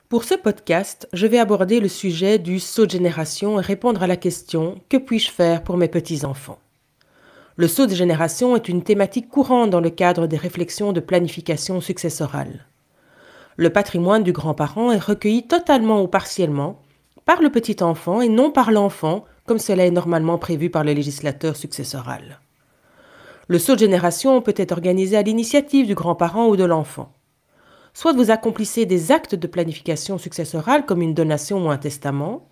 Pour ce podcast, je vais aborder le sujet du saut de génération et répondre à la question « Que puis-je faire pour mes petits-enfants ?» Le saut de génération est une thématique courante dans le cadre des réflexions de planification successorale. Le patrimoine du grand-parent est recueilli totalement ou partiellement par le petit-enfant et non par l'enfant, comme cela est normalement prévu par le législateur successoral. Le saut de génération peut être organisé à l'initiative du grand-parent ou de l'enfant. Soit vous accomplissez des actes de planification successorale comme une donation ou un testament,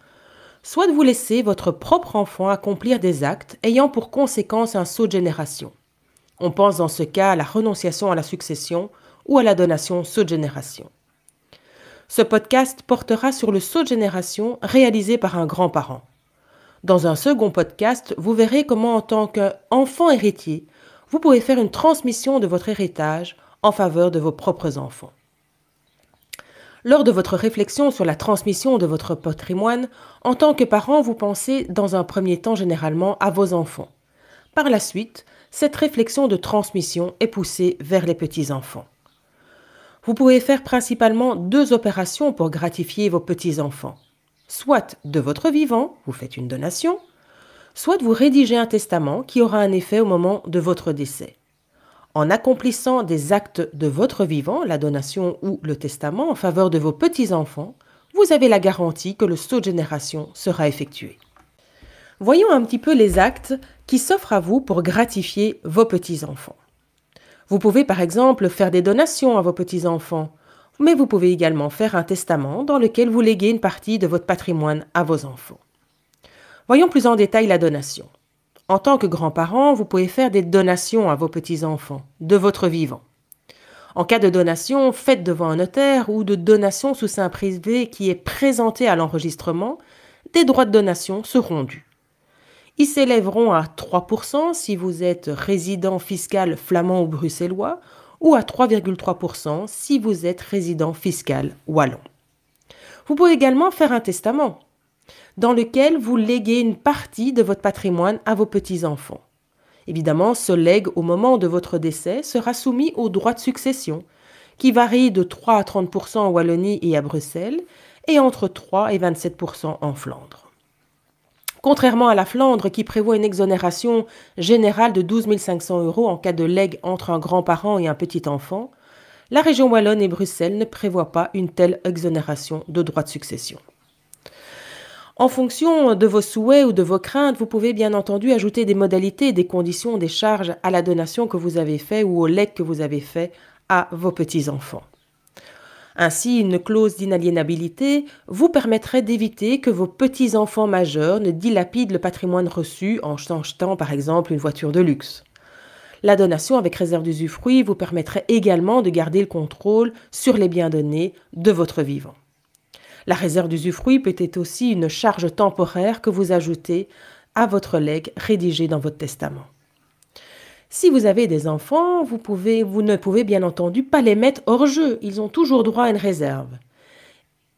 soit vous laissez votre propre enfant accomplir des actes ayant pour conséquence un saut de génération. On pense dans ce cas à la renonciation à la succession ou à la donation saut de génération. Ce podcast portera sur le saut de génération réalisé par un grand-parent. Dans un second podcast, vous verrez comment en tant qu'enfant héritier, vous pouvez faire une transmission de votre héritage en faveur de vos propres enfants. Lors de votre réflexion sur la transmission de votre patrimoine, en tant que parent, vous pensez dans un premier temps généralement à vos enfants. Par la suite, cette réflexion de transmission est poussée vers les petits-enfants. Vous pouvez faire principalement deux opérations pour gratifier vos petits-enfants. Soit de votre vivant, vous faites une donation, soit vous rédigez un testament qui aura un effet au moment de votre décès. En accomplissant des actes de votre vivant, la donation ou le testament en faveur de vos petits-enfants, vous avez la garantie que le saut de génération sera effectué. Voyons un petit peu les actes qui s'offrent à vous pour gratifier vos petits-enfants. Vous pouvez par exemple faire des donations à vos petits-enfants, mais vous pouvez également faire un testament dans lequel vous léguez une partie de votre patrimoine à vos enfants. Voyons plus en détail la donation. En tant que grand-parent, vous pouvez faire des donations à vos petits-enfants, de votre vivant. En cas de donation faite devant un notaire ou de donation sous seing privé qui est présentée à l'enregistrement, des droits de donation seront dus. Ils s'élèveront à 3% si vous êtes résident fiscal flamand ou bruxellois ou à 3,3% si vous êtes résident fiscal wallon. Vous pouvez également faire un testament dans lequel vous léguez une partie de votre patrimoine à vos petits-enfants. Évidemment, ce legs au moment de votre décès sera soumis aux droits de succession, qui varient de 3 à 30% en Wallonie et à Bruxelles, et entre 3 et 27% en Flandre. Contrairement à la Flandre, qui prévoit une exonération générale de 12 500 € en cas de legs entre un grand-parent et un petit-enfant, la région wallonne et Bruxelles ne prévoient pas une telle exonération de droits de succession. En fonction de vos souhaits ou de vos craintes, vous pouvez bien entendu ajouter des modalités et des conditions des charges à la donation que vous avez faite ou au legs que vous avez fait à vos petits-enfants. Ainsi, une clause d'inaliénabilité vous permettrait d'éviter que vos petits-enfants majeurs ne dilapident le patrimoine reçu en achetant par exemple une voiture de luxe. La donation avec réserve d'usufruit vous permettrait également de garder le contrôle sur les biens donnés de votre vivant. La réserve d'usufruit peut être aussi une charge temporaire que vous ajoutez à votre legs rédigé dans votre testament. Si vous avez des enfants, vous ne pouvez bien entendu pas les mettre hors jeu. Ils ont toujours droit à une réserve.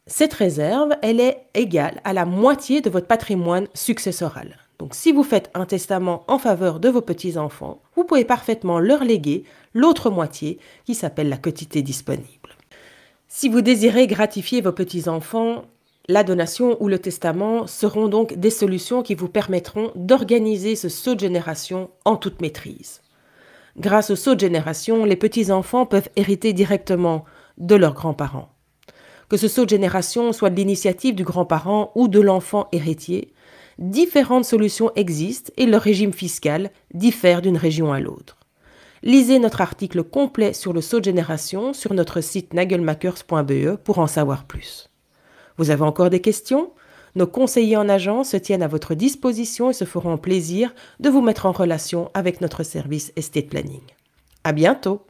Cette réserve, elle est égale à la moitié de votre patrimoine successoral. Donc si vous faites un testament en faveur de vos petits-enfants, vous pouvez parfaitement leur léguer l'autre moitié qui s'appelle la quotité disponible. Si vous désirez gratifier vos petits-enfants, la donation ou le testament seront donc des solutions qui vous permettront d'organiser ce saut de génération en toute maîtrise. Grâce au saut de génération, les petits-enfants peuvent hériter directement de leurs grands-parents. Que ce saut de génération soit de l'initiative du grand-parent ou de l'enfant héritier, différentes solutions existent et leur régime fiscal diffère d'une région à l'autre. Lisez notre article complet sur le saut de génération sur notre site nagelmakers.be pour en savoir plus. Vous avez encore des questions ? Nos conseillers en agence se tiennent à votre disposition et se feront plaisir de vous mettre en relation avec notre service Estate Planning. À bientôt!